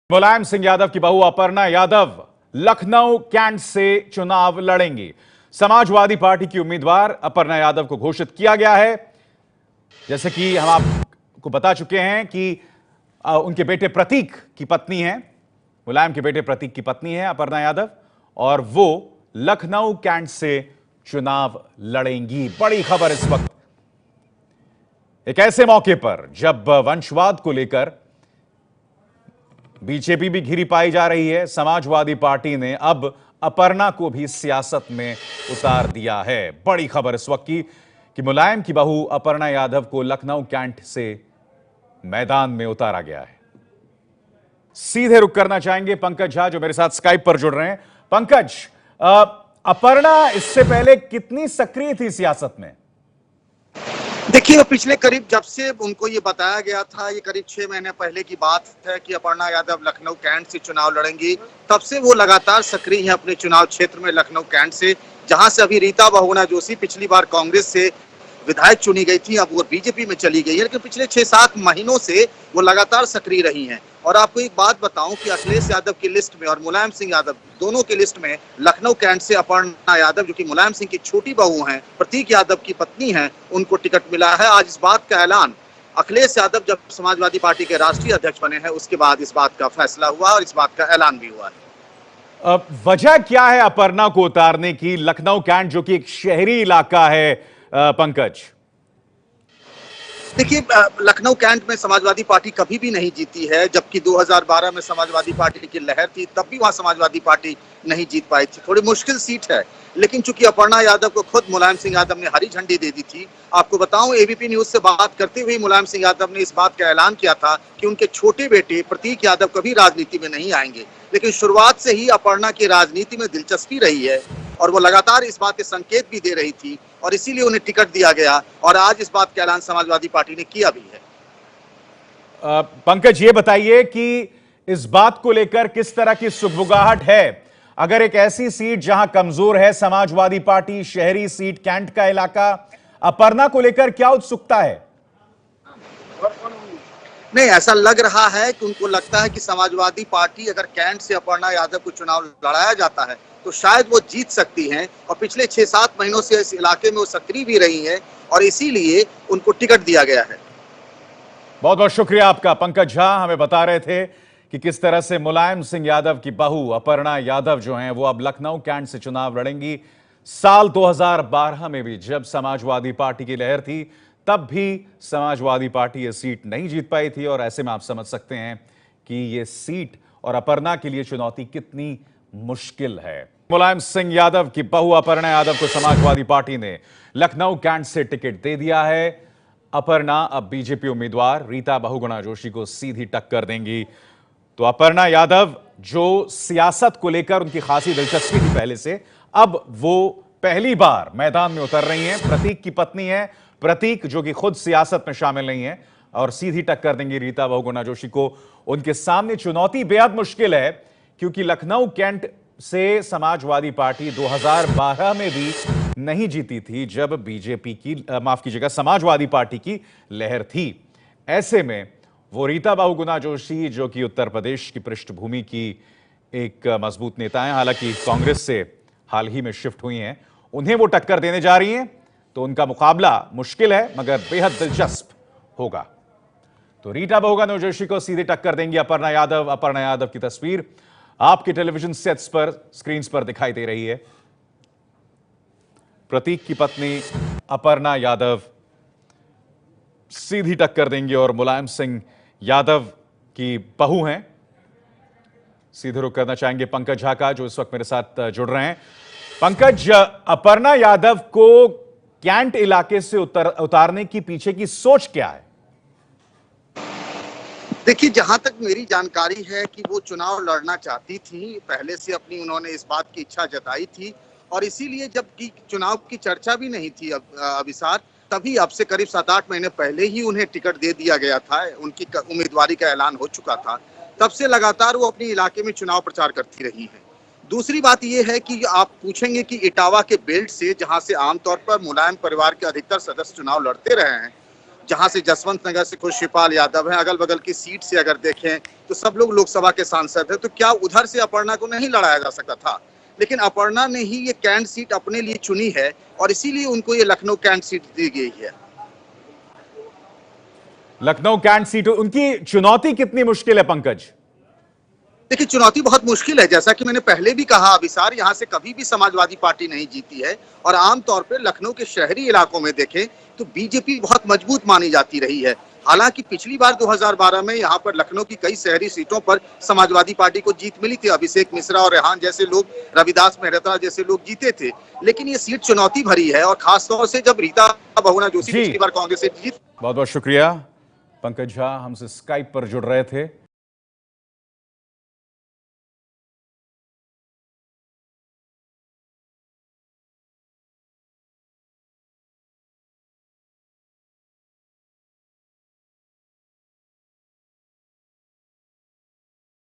मुलायम सिंह यादव की बहू अपर्णा यादव लखनऊ कैंट से चुनाव लड़ेंगी। समाजवादी पार्टी की उम्मीदवार अपर्णा यादव को घोषित किया गया है। जैसे कि हम आपको बता चुके हैं कि उनके बेटे प्रतीक की पत्नी है, मुलायम के बेटे प्रतीक की पत्नी है अपर्णा यादव, और वो लखनऊ कैंट से चुनाव लड़ेंगी। बड़ी खबर इस वक्त एक ऐसे मौके पर जब वंशवाद को लेकर बीजेपी भी घिरी पाई जा रही है। समाजवादी पार्टी ने अब अपर्णा को भी सियासत में उतार दिया है। बड़ी खबर इस वक्त की कि मुलायम की बहू अपर्णा यादव को लखनऊ कैंट से मैदान में उतारा गया है। सीधे रुख करना चाहेंगे पंकज झा, जो मेरे साथ स्काइप पर जुड़ रहे हैं। पंकज, अपर्णा इससे पहले कितनी सक्रिय थी सियासत में? देखिए, वो पिछले करीब जब से उनको ये बताया गया था, ये करीब 6 महीने पहले की बात है कि अपर्णा यादव लखनऊ कैंट से चुनाव लड़ेंगी, तब से वो लगातार सक्रिय हैं अपने चुनाव क्षेत्र में लखनऊ कैंट से, जहां से अभी रीता बहुगुणा जोशी पिछली बार कांग्रेस से विधायक चुनी गई थी, अब वो बीजेपी में चली गई है। लेकिन पिछले 6-7 महीनों से वो लगातार सक्रिय रही हैं। और आपको एक बात बताऊं कि अखिलेश यादव की लिस्ट में और मुलायम सिंह यादव दोनों की लिस्ट में लखनऊ कैंट से अपर्णा यादव, जो कि मुलायम सिंह की छोटी बहू हैं, प्रतीक यादव की पत्नी हैं, उनको टिकट मिला है। आज इस बात का ऐलान अखिलेश यादव जब समाजवादी पार्टी के राष्ट्रीय अध्यक्ष बने हैं, उसके बाद इस बात का फैसला हुआ और इस बात का ऐलान भी हुआ है। वजह क्या है अपर्णा को उतारने की? लखनऊ कैंट जो कि एक शहरी इलाका है पंकज। देखिए, लखनऊ कैंट में समाजवादी पार्टी कभी भी नहीं जीती है, जबकि 2012 में समाजवादी पार्टी की लहर थी, तब भी वहां समाजवादी पार्टी नहीं जीत पाई थी। थोड़ी मुश्किल सीट है, लेकिन चूंकि अपर्णा यादव को खुद मुलायम सिंह यादव ने हरी झंडी दे दी थी। आपको बताऊं, एबीपी न्यूज से बात करते हुए मुलायम सिंह यादव ने इस बात का ऐलान किया था कि उनके छोटे बेटे प्रतीक यादव कभी राजनीति में नहीं आएंगे। लेकिन शुरुआत से ही अपर्णा की राजनीति में दिलचस्पी रही है और वो लगातार इस बात के संकेत भी दे रही थी, और इसीलिए उन्हें टिकट दिया गया। और आज इस बात का ऐलान समाजवादी पार्टी ने किया भी है। पंकज, ये बताइए कि इस बात को लेकर किस तरह की सुगबुगाहट है? अगर एक ऐसी सीट जहां कमजोर है समाजवादी पार्टी, शहरी सीट कैंट का इलाका, अपर्णा को लेकर क्या उत्सुकता है? नहीं, ऐसा लग रहा है कि उनको लगता है कि समाजवादी पार्टी अगर कैंट से अपर्णा यादव को चुनाव लड़ाया जाता है तो शायद वो जीत सकती हैं। और पिछले 6-7 महीनों से इस इलाके में वो सक्रिय भी रही हैं और इसीलिए उनको टिकट दिया गया है। बहुत बहुत शुक्रिया आपका पंकज झा। हमें बता रहे थे कि किस तरह से मुलायम सिंह यादव की बहू अपर्णा यादव जो हैं वो अब लखनऊ कैंट से चुनाव लड़ेंगी। साल 2012 में भी जब समाजवादी पार्टी की लहर थी, तब भी समाजवादी पार्टी ये सीट नहीं जीत पाई थी, और ऐसे में आप समझ सकते हैं कि ये सीट और अपर्णा के लिए चुनौती कितनी मुश्किल है। मुलायम सिंह यादव की बहू अपर्णा यादव को समाजवादी पार्टी ने लखनऊ कैंट से टिकट दे दिया है। अपर्णा अब बीजेपी उम्मीदवार रीता बहुगुणा जोशी को सीधी टक्कर देंगी। तो अपर्णा यादव, जो सियासत को लेकर उनकी खासी दिलचस्पी थी पहले से, अब वो पहली बार मैदान में उतर रही हैं। प्रतीक की पत्नी है, प्रतीक जो कि खुद सियासत में शामिल नहीं है, और सीधी टक्कर देंगी रीता बहुगुणा जोशी को। उनके सामने चुनौती बेहद मुश्किल है, क्योंकि लखनऊ कैंट से समाजवादी पार्टी 2012 में भी नहीं जीती थी, जब बीजेपी की माफ कीजिएगा समाजवादी पार्टी की लहर थी। ऐसे में वो रीता बहुगुणा जोशी, जो कि उत्तर प्रदेश की पृष्ठभूमि की एक मजबूत नेता हैं, हालांकि कांग्रेस से हाल ही में शिफ्ट हुई हैं, उन्हें वो टक्कर देने जा रही हैं। तो उनका मुकाबला मुश्किल है, मगर बेहद दिलचस्प होगा। तो रीता बहुगुणा जोशी को सीधे टक्कर देंगी अपर्णा यादव। अपर्णा यादव की तस्वीर आपके टेलीविजन सेट्स पर, स्क्रीन्स पर दिखाई दे रही है। प्रतीक की पत्नी अपर्णा यादव सीधी टक्कर देंगी और मुलायम सिंह यादव की बहू हैं। सीधे रुख करना चाहेंगे पंकज झा का, जो इस वक्त मेरे साथ जुड़ रहे हैं। पंकज, अपर्णा यादव को कैंट इलाके से उतारने की पीछे की सोच क्या है? देखिए, जहां तक मेरी जानकारी है कि वो चुनाव लड़ना चाहती थी, पहले से अपनी उन्होंने इस बात की इच्छा जताई थी, और इसीलिए जबकि चुनाव की चर्चा भी नहीं थी अभिसार, तभी अब से करीब 7-8 महीने पहले ही उन्हें टिकट दे दिया गया था, उनकी उम्मीदवारी का ऐलान हो चुका था। तब से लगातार वो अपने इलाके में चुनाव प्रचार करती रही है। दूसरी बात यह है कि आप पूछेंगे कि इटावा के बेल्ट से, जहां से आमतौर पर मुलायम परिवार के अधिकतर सदस्य चुनाव लड़ते रहे हैं, जहां से जसवंत नगर से खुर्शीपाल यादव है, अगल बगल की सीट से अगर देखें तो सब लोग लोकसभा के सांसद हैं, तो क्या उधर से अपर्णा को नहीं लड़ाया जा सकता था? लेकिन अपर्णा ने ही ये कैंट सीट अपने लिए चुनी है और इसीलिए उनको ये लखनऊ कैंट सीट दी गई है। लखनऊ कैंट सीट, उनकी चुनौती कितनी मुश्किल है पंकज? देखिए, चुनौती बहुत मुश्किल है। जैसा कि मैंने पहले भी कहा, अभिसार यहाँ से कभी भी समाजवादी पार्टी नहीं जीती है और आमतौर पर लखनऊ के शहरी इलाकों में देखें तो बीजेपी बहुत मजबूत मानी जाती रही है। हालांकि पिछली बार 2012 में यहाँ पर लखनऊ की कई शहरी सीटों पर समाजवादी पार्टी को जीत मिली थी। अभिषेक मिश्रा और रेहान जैसे लोग, रविदास मेहता जैसे लोग जीते थे। लेकिन ये सीट चुनौती भरी है और खासतौर से जब रीता बहुगुणा जोशी पिछली बार कांग्रेस से जीत। बहुत बहुत शुक्रिया पंकज झा, हमसे स्काइप पर जुड़ रहे थे।